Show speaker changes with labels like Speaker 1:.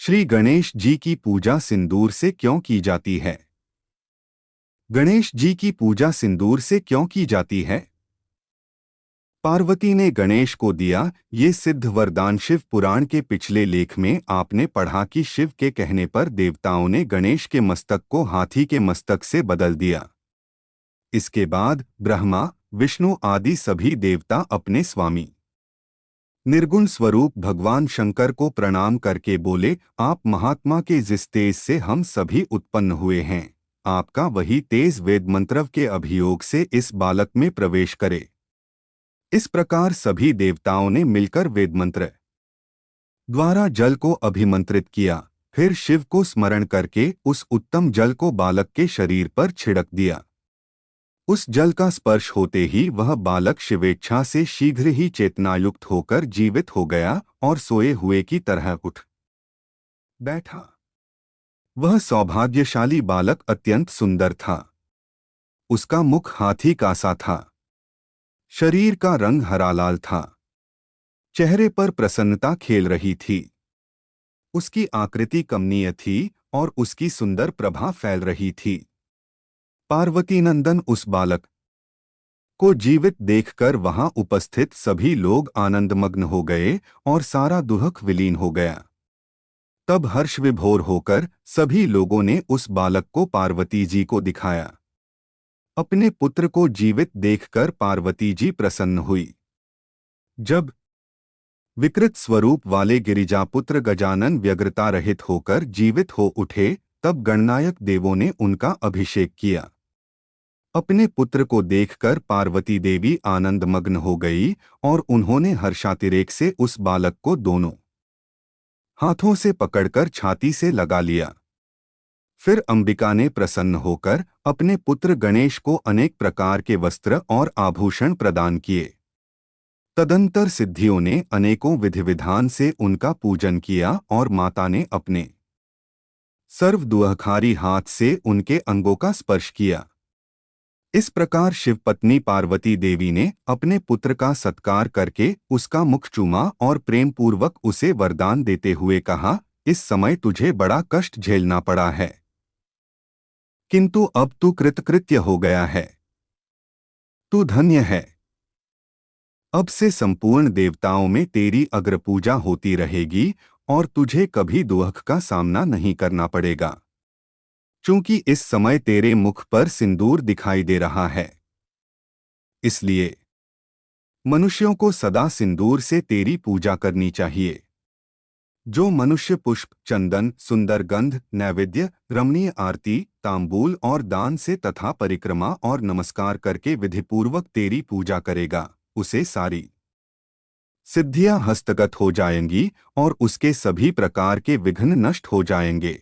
Speaker 1: श्री गणेश जी की पूजा सिंदूर से क्यों की जाती है? गणेश जी की पूजा सिंदूर से क्यों की जाती है? पार्वती ने गणेश को दिया ये सिद्ध वरदान। शिव पुराण के पिछले लेख में आपने पढ़ा कि शिव के कहने पर देवताओं ने गणेश के मस्तक को हाथी के मस्तक से बदल दिया। इसके बाद ब्रह्मा, विष्णु आदि सभी देवता अपने स्वामी निर्गुण स्वरूप भगवान शंकर को प्रणाम करके बोले, आप महात्मा के जिस तेज से हम सभी उत्पन्न हुए हैं, आपका वही तेज वेद मंत्र के अभियोग से इस बालक में प्रवेश करे। इस प्रकार सभी देवताओं ने मिलकर वेद मंत्र द्वारा जल को अभिमंत्रित किया। फिर शिव को स्मरण करके उस उत्तम जल को बालक के शरीर पर छिड़क दिया। उस जल का स्पर्श होते ही वह बालक शिवेच्छा से शीघ्र ही चेतनायुक्त होकर जीवित हो गया और सोए हुए की तरह उठ बैठा। वह सौभाग्यशाली बालक अत्यंत सुंदर था। उसका मुख हाथी का सा था। शरीर का रंग हरा लाल था। चेहरे पर प्रसन्नता खेल रही थी। उसकी आकृति कमनीय थी और उसकी सुंदर प्रभा फैल रही थी। पार्वती नंदन उस बालक को जीवित देखकर वहां उपस्थित सभी लोग आनंदमग्न हो गए और सारा दुख विलीन हो गया। तब हर्ष विभोर होकर सभी लोगों ने उस बालक को पार्वती जी को दिखाया। अपने पुत्र को जीवित देखकर पार्वती जी प्रसन्न हुई। जब विकृत स्वरूप वाले गिरिजापुत्र गजानन व्यग्रता रहित होकर जीवित हो उठे, तब गणनायक देवों ने उनका अभिषेक किया। अपने पुत्र को देखकर पार्वती देवी आनंदमग्न हो गई और उन्होंने हर्षातिरेक से उस बालक को दोनों हाथों से पकड़कर छाती से लगा लिया। फिर अंबिका ने प्रसन्न होकर अपने पुत्र गणेश को अनेक प्रकार के वस्त्र और आभूषण प्रदान किए। तदंतर सिद्धियों ने अनेकों विधि विधान से उनका पूजन किया और माता ने अपने सर्वदुआखारी हाथ से उनके अंगों का स्पर्श किया। इस प्रकार शिवपत्नी पार्वती देवी ने अपने पुत्र का सत्कार करके उसका मुख चूमा और प्रेम पूर्वक उसे वरदान देते हुए कहा, इस समय तुझे बड़ा कष्ट झेलना पड़ा है, किंतु अब तू कृतकृत्य हो गया है। तू धन्य है। अब से संपूर्ण देवताओं में तेरी अग्रपूजा होती रहेगी और तुझे कभी दुख का सामना नहीं करना पड़ेगा, चूंकि इस समय तेरे मुख पर सिंदूर दिखाई दे रहा है। इसलिए मनुष्यों को सदा सिंदूर से तेरी पूजा करनी चाहिए। जो मनुष्य पुष्प, चंदन, सुंदर गंध, नैवेद्य, रमणीय आरती, तांबूल और दान से तथा परिक्रमा और नमस्कार करके विधिपूर्वक तेरी पूजा करेगा, उसे सारी सिद्धियां हस्तगत हो जाएंगी और उसके सभी प्रकार के विघ्न नष्ट हो जाएंगे।